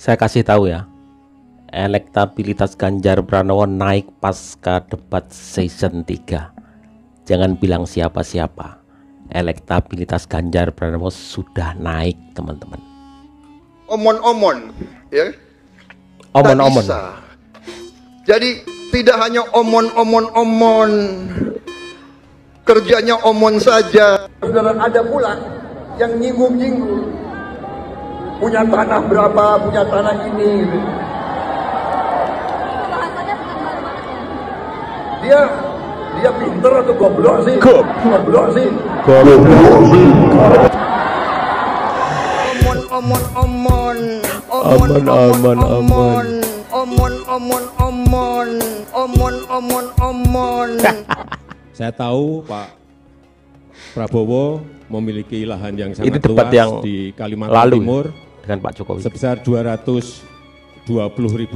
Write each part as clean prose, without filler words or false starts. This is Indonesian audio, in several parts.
Saya kasih tahu ya, elektabilitas Ganjar Pranowo naik pasca debat season 3. Jangan bilang siapa-siapa, elektabilitas Ganjar Pranowo sudah naik, teman-teman. Omon-omon, ya. Omon-omon. Jadi tidak hanya omon-omon-omon, kerjanya omon saja. Dan ada pula yang nyinggung-nyinggung, punya tanah berapa, punya tanah ini. Dia pinter atau goblok sih? Goblok sih. Omon. Saya tahu Pak Prabowo memiliki lahan yang sangat debat luas yang di Kalimantan Timur dengan Pak Jokowi sebesar 220.000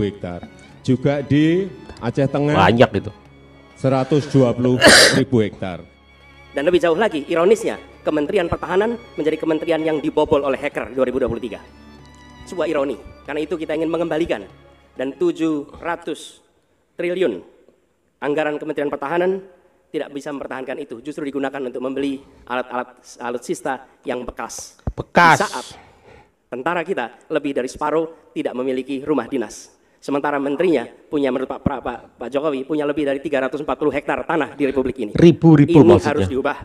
hektar. Juga di Aceh Tengah banyak itu, 120.000 hektar. Dan lebih jauh lagi, ironisnya, Kementerian Pertahanan menjadi kementerian yang dibobol oleh hacker 2023. Sebuah ironi, karena itu kita ingin mengembalikan. Dan 700 triliun anggaran Kementerian Pertahanan tidak bisa mempertahankan itu, justru digunakan untuk membeli alat-alat alutsista yang bekas. Di saat tentara kita lebih dari separuh tidak memiliki rumah dinas. Sementara menterinya punya, menurut Pak Jokowi, punya lebih dari 340 hektar tanah di Republik ini. Ribu-ribu ini maksudnya. harus diubah.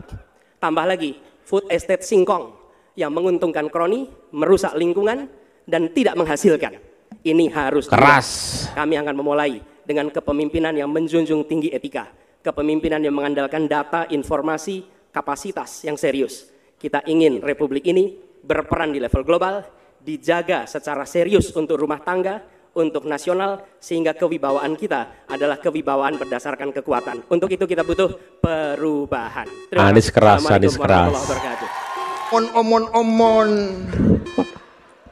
Tambah lagi, food estate singkong yang menguntungkan kroni, merusak lingkungan, dan tidak menghasilkan. Ini harus keras. Kami akan memulai dengan kepemimpinan yang menjunjung tinggi etika. Kepemimpinan yang mengandalkan data, informasi, kapasitas yang serius. Kita ingin Republik ini berperan di level global, dijaga secara serius untuk rumah tangga, untuk nasional, sehingga kewibawaan kita adalah kewibawaan berdasarkan kekuatan. Untuk itu kita butuh perubahan. Anies keras, Anies keras. Omon-omon,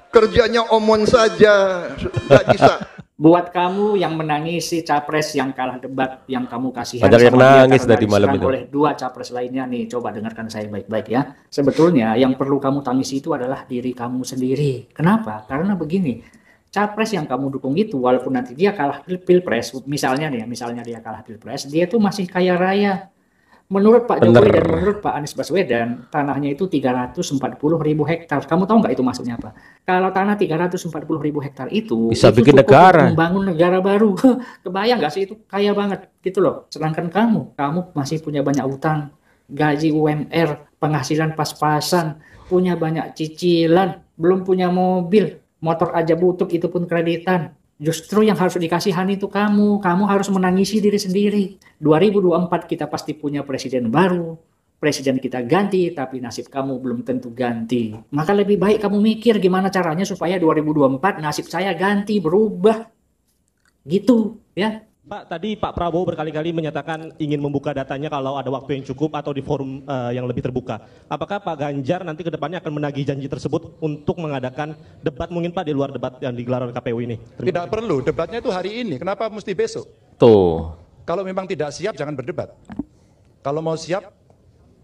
kerjanya omon saja, nggak bisa. Buat kamu yang menangisi capres yang kalah debat, yang kamu kasihan banyak yang nangis dari malam itu oleh dua capres lainnya nih, coba dengarkan saya baik-baik ya. Sebetulnya yang perlu kamu tangisi itu adalah diri kamu sendiri. Kenapa? Karena begini, capres yang kamu dukung itu walaupun nanti dia kalah pilpres, misalnya dia kalah pilpres, dia tuh masih kaya raya. Menurut Pak Jokowi dan menurut Pak Anies Baswedan, tanahnya itu 340.000 hektar. Kamu tahu nggak itu maksudnya apa? Kalau tanah 340.000 hektar itu bisa itu bikin negara, membangun negara baru. Kebayang nggak sih, itu kaya banget gitu loh. Sedangkan kamu masih punya banyak utang, gaji UMR, penghasilan pas-pasan, punya banyak cicilan, belum punya mobil, motor aja butuh, itu pun kreditan. Justru yang harus dikasihani itu kamu harus menangisi diri sendiri. 2024 kita pasti punya presiden baru, presiden kita ganti, tapi nasib kamu belum tentu ganti. Maka lebih baik kamu mikir gimana caranya supaya 2024 nasib saya ganti, berubah. Gitu ya. Pak, tadi Pak Prabowo berkali-kali menyatakan ingin membuka datanya kalau ada waktu yang cukup atau di forum yang lebih terbuka. Apakah Pak Ganjar nanti ke depannya akan menagih janji tersebut untuk mengadakan debat mungkin Pak di luar debat yang digelar oleh KPU ini? Tidak perlu, debatnya itu hari ini. Kenapa mesti besok? Tuh. Kalau memang tidak siap jangan berdebat. Kalau mau siap,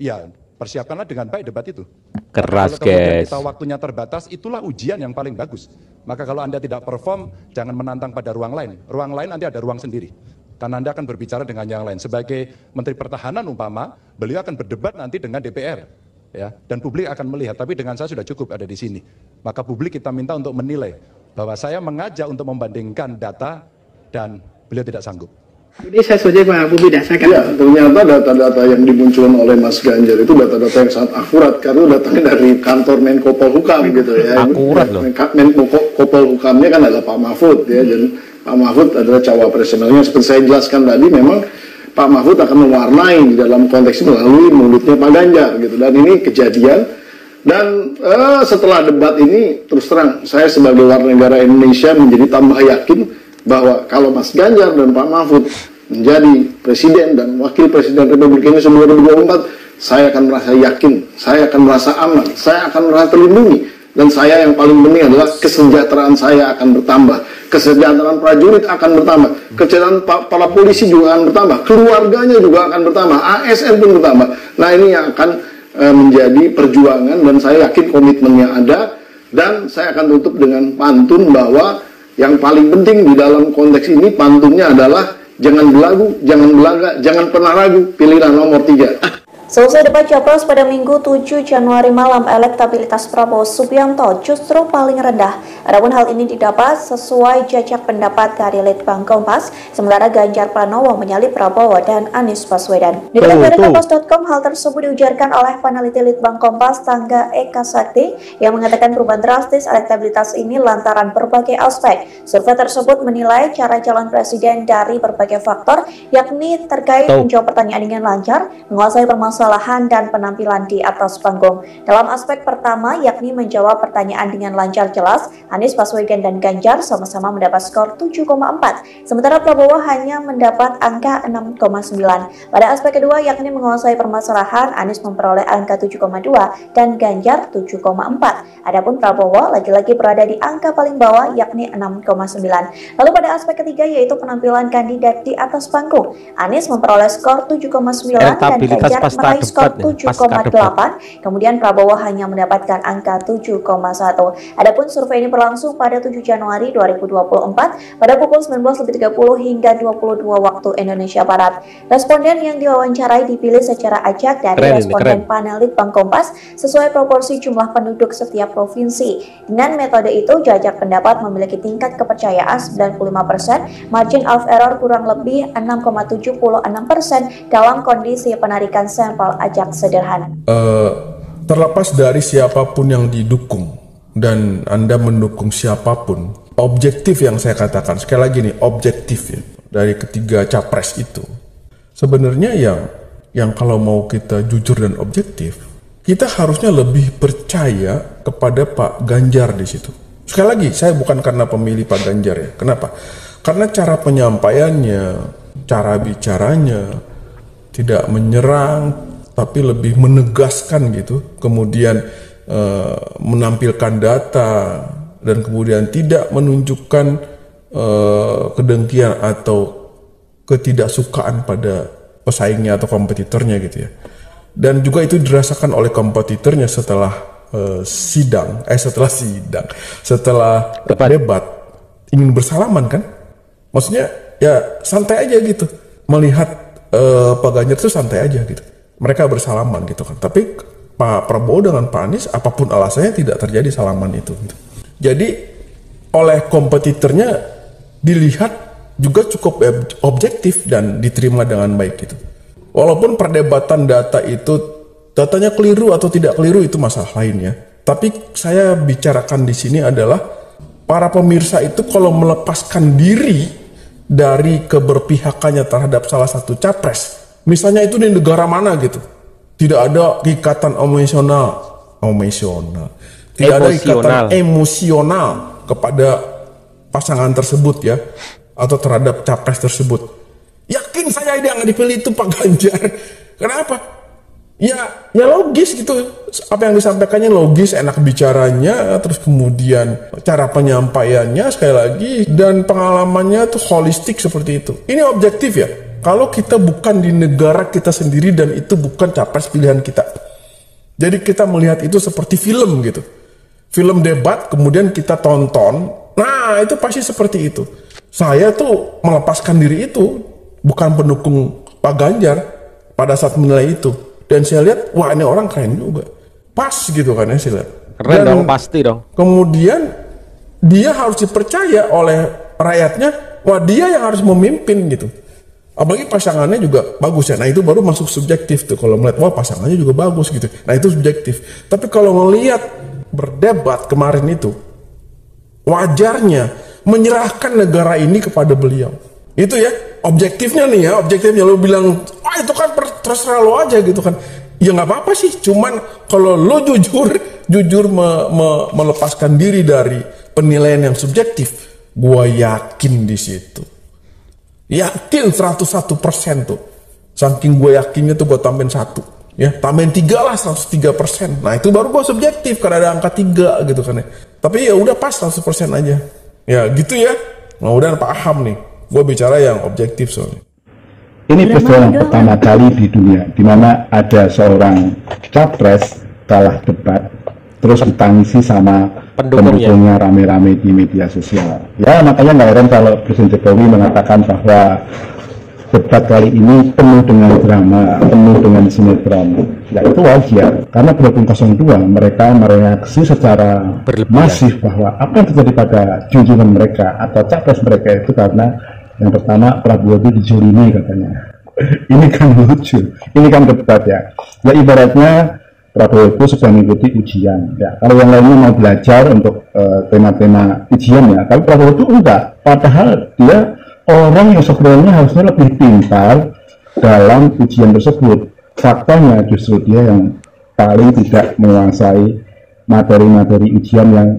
ya persiapkanlah dengan baik debat itu. Keras, kalau guys. Kita waktunya terbatas, itulah ujian yang paling bagus. Maka kalau Anda tidak perform, jangan menantang pada ruang lain. Ruang lain nanti ada ruang sendiri. Karena Anda akan berbicara dengan yang lain. Sebagai Menteri Pertahanan umpama, beliau akan berdebat nanti dengan DPR. Ya, dan publik akan melihat, tapi dengan saya sudah cukup ada di sini. Maka publik kita minta untuk menilai bahwa saya mengajak untuk membandingkan data dan beliau tidak sanggup. Jadi saya setuju Pak Bubi dasarkan. Ya, ternyata data-data yang dimunculkan oleh Mas Ganjar itu data-data yang sangat akurat karena datangnya dari kantor Menko Polhukam gitu ya. Akurat loh. Menko Polhukamnya kan adalah Pak Mahfud ya, dan Pak Mahfud adalah cawapres. Sebenarnya seperti saya jelaskan tadi, memang Pak Mahfud akan mewarnai di dalam konteks ini melalui mulutnya Pak Ganjar gitu, dan ini kejadian. Dan setelah debat ini, terus terang saya sebagai warga negara Indonesia menjadi tambah yakin bahwa kalau Mas Ganjar dan Pak Mahfud menjadi presiden dan wakil presiden Republik ini sebelum 2024, saya akan merasa yakin, saya akan merasa aman, saya akan merasa terlindungi, dan saya yang paling penting adalah kesejahteraan saya akan bertambah, kesejahteraan prajurit akan bertambah, kesejahteraan para polisi juga akan bertambah, keluarganya juga akan bertambah, ASN pun bertambah. Nah, ini yang akan menjadi perjuangan, dan saya yakin komitmennya ada. Dan saya akan tutup dengan pantun bahwa yang paling penting di dalam konteks ini pantunnya adalah jangan belagu, jangan belaga, jangan pernah ragu, pilihlah nomor 3. Selesai debat Capres pada Minggu 7 Januari malam, elektabilitas Prabowo Subianto justru paling rendah. Adapun hal ini didapat sesuai jajak pendapat dari Litbang Kompas, sementara Ganjar Pranowo menyalip Prabowo dan Anies Baswedan. Dikutip dari Kompas.com, hal tersebut diujarkan oleh peneliti Litbang Kompas Tangga Eka Sakti yang mengatakan perubahan drastis elektabilitas ini lantaran berbagai aspek. Survei tersebut menilai cara calon presiden dari berbagai faktor, yakni terkait menjawab pertanyaan dengan lancar, menguasai permasalahan dan penampilan di atas panggung. Dalam aspek pertama, yakni menjawab pertanyaan dengan lancar jelas, Anies Baswedan dan Ganjar sama-sama mendapat skor 7,4, sementara Prabowo hanya mendapat angka 6,9. Pada aspek kedua, yakni menguasai permasalahan, Anies memperoleh angka 7,2 dan Ganjar 7,4. Adapun Prabowo lagi-lagi berada di angka paling bawah, yakni 6,9. Lalu pada aspek ketiga, yaitu penampilan kandidat di atas panggung, Anies memperoleh skor 7,9 dan Ganjar meraih skor 7,8. Kemudian Prabowo hanya mendapatkan angka 7,1. Adapun survei ini berlangsung pada 7 Januari 2024 pada pukul 19.30 hingga 22 waktu Indonesia Barat. Responden yang diwawancarai dipilih secara acak dari responden panel Litbang Kompas sesuai proporsi jumlah penduduk setiap provinsi. Dengan metode itu, jajak pendapat memiliki tingkat kepercayaan 95%, margin of error kurang lebih 6,76% dalam kondisi penarikan sampel acak sederhana. Terlepas dari siapapun yang didukung dan Anda mendukung siapapun, objektif yang saya katakan, sekali lagi nih, objektif ya, dari ketiga capres itu, sebenarnya yang kalau mau kita jujur dan objektif, kita harusnya lebih percaya kepada Pak Ganjar di situ. Sekali lagi, saya bukan karena pemilih Pak Ganjar ya. Kenapa? Karena cara penyampaiannya, cara bicaranya, tidak menyerang, tapi lebih menegaskan gitu. Kemudian menampilkan data dan kemudian tidak menunjukkan kedengkian atau ketidaksukaan pada pesaingnya atau kompetitornya gitu ya. Dan juga itu dirasakan oleh kompetitornya setelah setelah debat ingin bersalaman kan. Maksudnya ya santai aja gitu. Melihat Pak Ganjar itu santai aja gitu. Mereka bersalaman gitu kan. Tapi Pak Prabowo dengan Pak Anies, apapun alasannya tidak terjadi salaman itu. Gitu. Jadi oleh kompetitornya dilihat juga cukup objektif dan diterima dengan baik gitu. Walaupun perdebatan data itu datanya keliru atau tidak keliru itu masalah lain ya. Tapi saya bicarakan di sini adalah para pemirsa itu kalau melepaskan diri dari keberpihakannya terhadap salah satu capres, misalnya itu di negara mana gitu, tidak ada ikatan emosional, tidak ada ikatan emosional kepada pasangan tersebut ya, atau terhadap capres tersebut. Yakin saya yang dipilih itu Pak Ganjar. Kenapa? Ya logis gitu. Apa yang disampaikannya logis, enak bicaranya, terus kemudian cara penyampaiannya sekali lagi, dan pengalamannya tuh holistik seperti itu. Ini objektif ya. Kalau kita bukan di negara kita sendiri dan itu bukan capres pilihan kita. Jadi kita melihat itu seperti film gitu. Film debat kemudian kita tonton. Nah itu pasti seperti itu. Saya tuh melepaskan diri itu. Bukan pendukung Pak Ganjar pada saat menilai itu. Dan saya lihat, wah ini orang keren juga. Pas gitu kan ya saya lihat. Keren dong, pasti dong. Kemudian dia harus dipercaya oleh rakyatnya, wah dia yang harus memimpin gitu. Apalagi pasangannya juga bagus ya. Nah itu baru masuk subjektif tuh. Kalau melihat wah pasangannya juga bagus gitu. Nah itu subjektif. Tapi kalau melihat berdebat kemarin itu, wajarnya menyerahkan negara ini kepada beliau. Itu ya objektifnya nih ya. Objektifnya lo bilang, wah itu kan terserah lo aja gitu kan. Ya nggak apa-apa sih. Cuman kalau lo jujur melepaskan diri dari penilaian yang subjektif, gua yakin di situ. Yakin 101% tuh. Saking gue yakinnya tuh gue tambahin 1. Ya, tambahin 3 lah 103%. Nah itu baru gue subjektif karena ada angka 3 gitu kan ya. Tapi ya udah pas 100% aja. Ya gitu ya. Mudah-mudahan paham nih. Gue bicara yang objektif soalnya. Ini peristiwa yang pertama kali di dunia di mana ada seorang capres kalah debat terus ditangisi sama pendukungnya rame-rame di media sosial. Ya makanya nggak heran kalau Presiden Jokowi mengatakan bahwa debat kali ini penuh dengan drama, penuh dengan sinetron. Ya itu wajar, karena 2002 mereka mereaksi secara masif bahwa apa yang terjadi pada junjungan mereka atau capres mereka itu karena yang pertama Prabowo itu dizolimi katanya. Ini kan lucu, ini kan debat ya. Ya ibaratnya Prabowo itu sedang mengikuti ujian. Ya kalau yang lainnya mau belajar untuk tema-tema ujian ya, tapi Prabowo itu enggak. Padahal dia orang yang sebenarnya harusnya lebih pintar dalam ujian tersebut. Faktanya justru dia yang paling tidak menguasai materi-materi ujian yang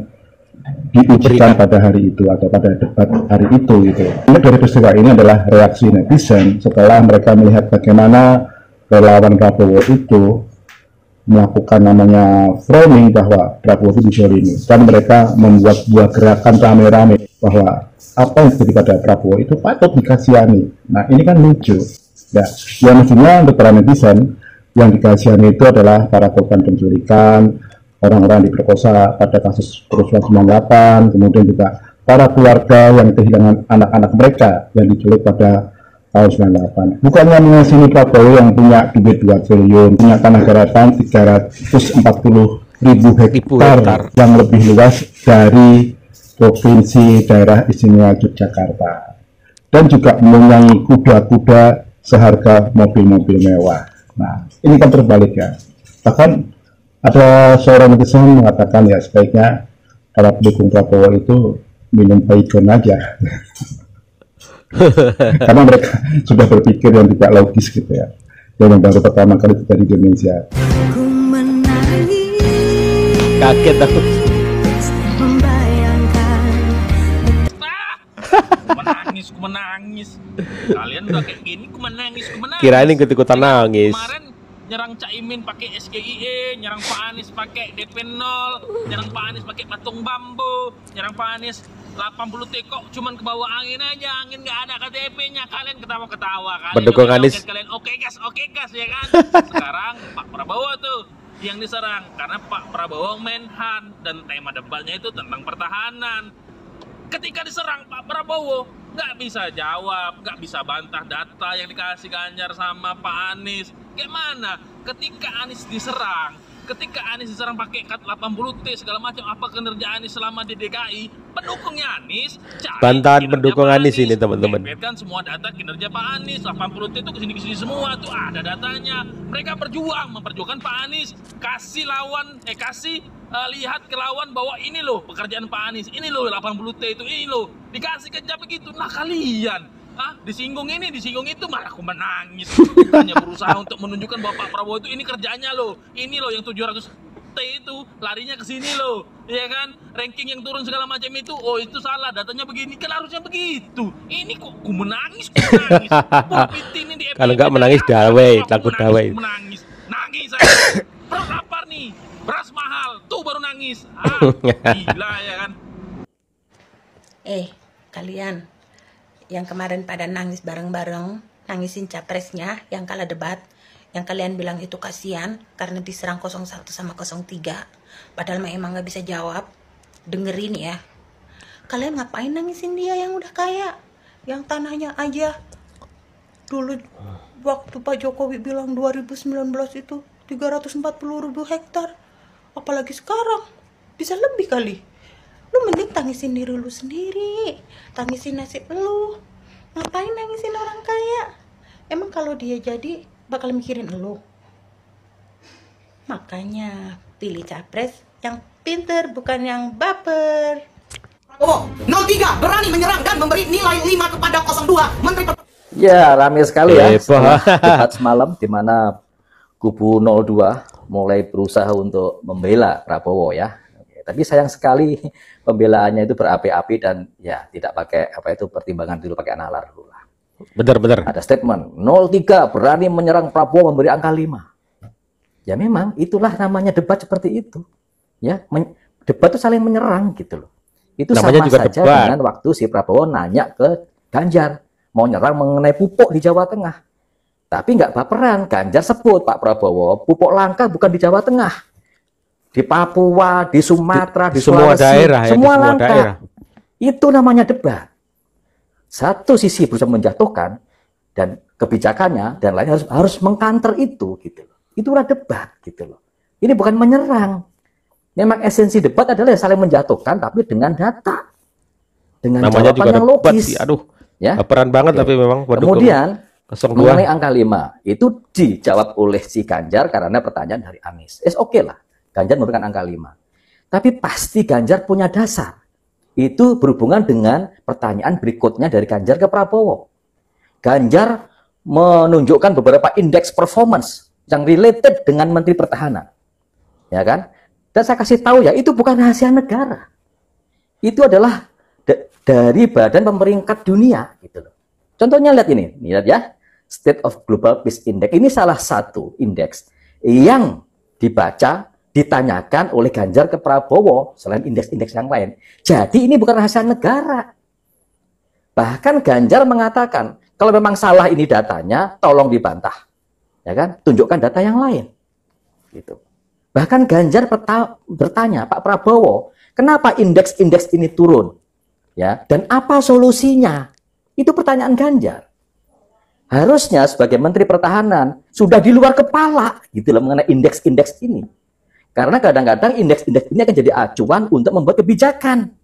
diujikan pada hari itu atau pada debat hari itu gitu. Ini dari peristiwa ini adalah reaksi netizen setelah mereka melihat bagaimana relawan Prabowo itu melakukan namanya framing bahwa Prabowo itu dizolimi, dan mereka membuat sebuah gerakan rame-rame bahwa apa yang terjadi pada Prabowo itu patut dikasihani. Nah ini kan lucu ya, yang mestinya untuk para netizen yang dikasihani itu adalah para korban penculikan, orang-orang diperkosa pada kasus kerusuhan 98, kemudian juga para keluarga yang kehilangan anak-anak mereka yang diculik pada tahun 98. Bukannya mengasihani Prabowo yang punya duit 2 triliun, punya tanah daratan 340.000 hektar yang lebih luas dari Provinsi Daerah Istimewa Yogyakarta, dan juga mempunyai kuda-kuda seharga mobil-mobil mewah. Nah, ini kan terbalik ya. Bahkan ada seorang netizen mengatakan ya sebaiknya para pendukung Prabowo itu minum baygon aja. Karena mereka sudah berpikir yang tidak logis gitu ya. Yang baru pertama kali terjadi di Indonesia. Kaget aku. Ku menangis. Kalian udah kayak gini, ku menangis. Kirain ikut-ikutan nangis. Kemarin nyerang Caimin pakai SGIE, nyerang Pak Anies pakai DP 0, nyerang Pak Anies pakai patung bambu, nyerang Pak Anies 80 T kok cuman ke bawah angin aja, angin nggak ada KTP-nya. Kalian ketawa-ketawa, pendukung Anies. Kalian oke gas ya kan. Sekarang Pak Prabowo tuh yang diserang karena Pak Prabowo Menhan dan tema debatnya itu tentang pertahanan. Ketika diserang Pak Prabowo nggak bisa jawab, nggak bisa bantah data yang dikasih Ganjar sama Pak Anies. Gimana? Ketika Anies diserang pakai kat 80T segala macam, apa kinerja Anies selama di DKI? Pendukungnya Anies, bantahan pendukung Anies ini teman-teman. Kan semua data kinerja Pak Anies, 80T itu kesini semua tuh ada datanya. Mereka memperjuangkan Pak Anies, kasih lihat ke lawan bahwa ini loh pekerjaan Pak Anies, ini loh 80T itu, ini loh dikasih kerja begitu. Nah kalian disinggung ini, disinggung itu, malah aku menangis. Hanya berusaha untuk menunjukkan bahwa Pak Prabowo itu ini kerjanya loh, ini loh yang 700T itu larinya ke sini loh, ya kan? Ranking yang turun segala macam itu, oh itu salah, datanya begini, kan harusnya begitu. Ini kok aku menangis. Kalau nggak menangis dawai, takut dawai. Nangis saya. Perut lapar nih, beras mahal, tuh baru nangis. Gila ya kan? Kalian yang kemarin pada nangis bareng-bareng, nangisin capresnya yang kalah debat, yang kalian bilang itu kasihan karena diserang 01 sama 03, padahal emang nggak bisa jawab. Dengerin ya, kalian ngapain nangisin dia yang udah kaya, yang tanahnya aja dulu waktu Pak Jokowi bilang 2019 itu 340.000 hektar, apalagi sekarang bisa lebih kali. Lu mending tangisin diri lu sendiri, tangisin nasib lu. Ngapain nangisin orang kaya? Emang kalau dia jadi bakal mikirin lu? Makanya pilih capres yang pinter, bukan yang baper. Prabowo 03 berani menyerang dan memberi nilai 5 kepada 02 Menteri. Ya, ramai sekali ya debat semalam di mana kubu 02 mulai berusaha untuk membela Prabowo ya. Tapi sayang sekali pembelaannya itu berapi-api dan ya tidak pakai pertimbangan dulu, pakai nalar dulu lah. Benar. Ada statement 03 berani menyerang Prabowo memberi angka 5. Ya memang itulah namanya debat seperti itu. Ya, debat itu saling menyerang gitu loh. Itu namanya sama juga saja debat dengan waktu si Prabowo nanya ke Ganjar mau nyerang mengenai pupuk di Jawa Tengah. Tapi nggak baperan, Ganjar sebut Pak Prabowo pupuk langka bukan di Jawa Tengah, di Papua, di Sumatera, di semua Sulawesi, daerah ya, semua di semua langka. daerah. Itu namanya debat. Satu sisi berusaha menjatuhkan dan kebijakannya dan lain harus mengkanter itu gitu loh. Itulah debat gitu loh. Ini bukan menyerang. Memang esensi debat adalah saling menjatuhkan tapi dengan data. Dengan Namanya jawaban juga yang debat logis. sih. Aduh. Ya. Baperan banget tapi memang pendukung Kemudian 02. mengenai angka 5 itu dijawab oleh si Ganjar karena pertanyaan dari Anies. Oke lah, Ganjar memberikan angka 5. Tapi pasti Ganjar punya dasar. Itu berhubungan dengan pertanyaan berikutnya dari Ganjar ke Prabowo. Ganjar menunjukkan beberapa indeks performance yang related dengan Menteri Pertahanan. Ya kan? Dan saya kasih tahu ya, itu bukan rahasia negara. Itu adalah dari Badan Pemeringkat Dunia gitu loh. Contohnya lihat ini, lihat ya. State of Global Peace Index. Ini salah satu indeks yang dibaca, ditanyakan oleh Ganjar ke Prabowo selain indeks-indeks yang lain. Jadi ini bukan rahasia negara. Bahkan Ganjar mengatakan, kalau memang salah ini datanya, tolong dibantah. Ya kan? Tunjukkan data yang lain. Gitu. Bahkan Ganjar bertanya, Pak Prabowo, kenapa indeks-indeks ini turun? Ya, dan apa solusinya? Itu pertanyaan Ganjar. Harusnya sebagai Menteri Pertahanan sudah di luar kepala gitu loh mengenai indeks-indeks ini. Karena kadang-kadang indeks-indeks ini akan jadi acuan untuk membuat kebijakan.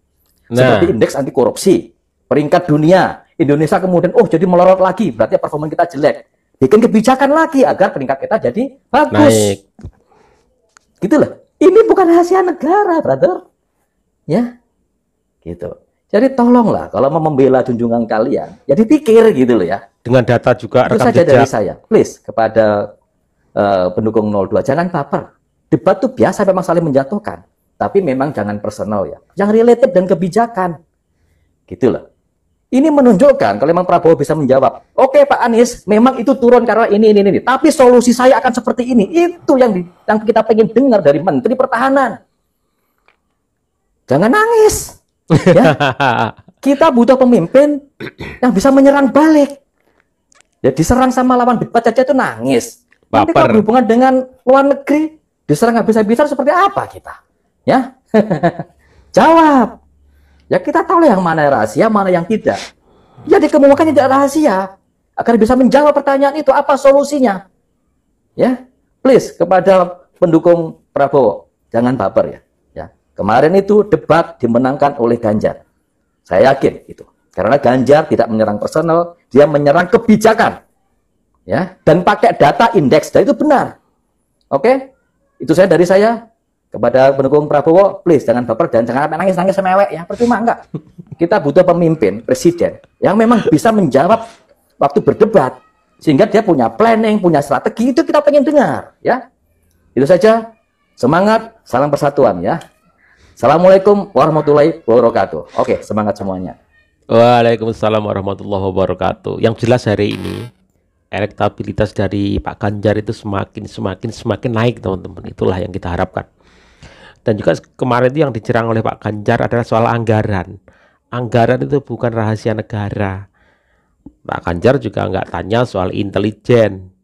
Seperti indeks anti korupsi, peringkat dunia, Indonesia kemudian jadi melorot lagi, berarti performa kita jelek. Bikin kebijakan lagi agar peringkat kita jadi bagus. Naik. Gitu loh. Ini bukan rahasia negara, brother. Ya. Gitu. Jadi tolonglah kalau mau membela junjungan kalian, ya dipikir gitu loh ya. Dengan data juga Itu rekam saja dari jejak. saya. Please kepada pendukung 02 jangan baper. Debat itu biasa memang saling menjatuhkan, tapi memang jangan personal ya. Yang related dan kebijakan. Gitu loh. Ini menunjukkan kalau memang Prabowo bisa menjawab, oke Pak Anies, memang itu turun karena ini. Tapi solusi saya akan seperti ini. Itu yang kita pengen dengar dari Menteri Pertahanan. Jangan nangis. Ya. Kita butuh pemimpin yang bisa menyerang balik. Ya diserang sama lawan debat aja itu nangis. Nanti kalau berhubungan dengan luar negeri, diserang habis-habisan seperti apa kita? Ya, jawab. Ya kita tahu yang mana rahasia, mana yang tidak. Jadi kemudian tidak rahasia. Agar bisa menjawab pertanyaan itu, apa solusinya? Ya, please kepada pendukung Prabowo, jangan baper ya. Ya, kemarin itu debat dimenangkan oleh Ganjar. Saya yakin itu. Karena Ganjar tidak menyerang personal, dia menyerang kebijakan. Ya, dan pakai data indeks, dan itu benar. Oke? Itu dari saya kepada pendukung Prabowo, please jangan baper dan jangan nangis-nangis semewek ya. Percuma enggak. Kita butuh pemimpin, presiden yang memang bisa menjawab waktu berdebat sehingga dia punya planning, punya strategi, itu kita pengen dengar, ya. Itu saja. Semangat, salam persatuan ya. Assalamualaikum warahmatullahi wabarakatuh. Oke, semangat semuanya. Waalaikumsalam warahmatullahi wabarakatuh. Yang jelas hari ini elektabilitas dari Pak Ganjar itu semakin naik, teman-teman. Itulah yang kita harapkan. Dan juga kemarin itu yang dicerang oleh Pak Ganjar adalah soal anggaran. Anggaran itu bukan rahasia negara. Pak Ganjar juga nggak tanya soal intelijen,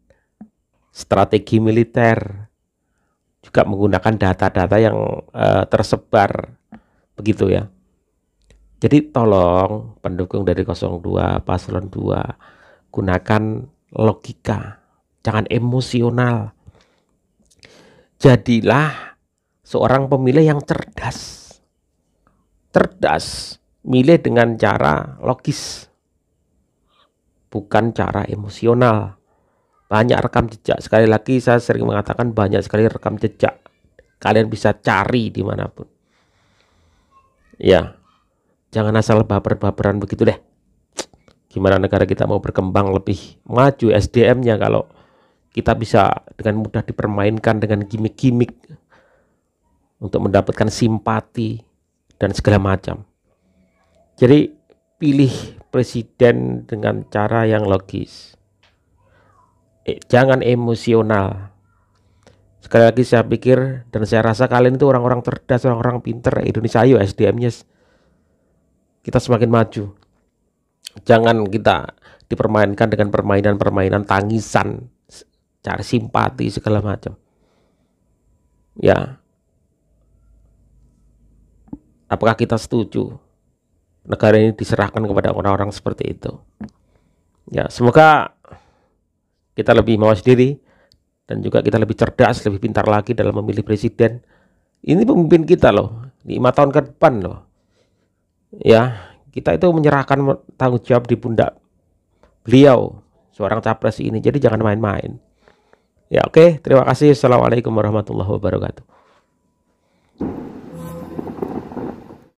strategi militer, juga menggunakan data-data yang tersebar begitu ya. Jadi tolong pendukung dari 02, paslon 2, gunakan logika, jangan emosional. Jadilah seorang pemilih yang cerdas. Cerdas, milih dengan cara logis, bukan cara emosional. Banyak rekam jejak. Sekali lagi saya sering mengatakan banyak sekali rekam jejak. Kalian bisa cari dimanapun. Ya, jangan asal baper-baperan begitu deh. Gimana negara kita mau berkembang lebih maju SDM-nya kalau kita bisa dengan mudah dipermainkan dengan gimmick-gimmick untuk mendapatkan simpati dan segala macam. Jadi pilih presiden dengan cara yang logis. Jangan emosional. Sekali lagi saya pikir dan saya rasa kalian itu orang-orang cerdas, orang-orang pinter. Indonesia ayo SDM-nya kita semakin maju. Jangan kita dipermainkan dengan permainan-permainan tangisan, cari simpati segala macam. Ya, Apakah kita setuju negara ini diserahkan kepada orang-orang seperti itu? Ya, semoga kita lebih mawas diri dan juga kita lebih cerdas, lebih pintar lagi dalam memilih presiden. Ini pemimpin kita loh, 5 tahun ke depan loh. Ya, kita itu menyerahkan tanggung jawab di pundak beliau, seorang capres ini. Jadi jangan main-main. Ya, oke, terima kasih. Assalamualaikum warahmatullahi wabarakatuh.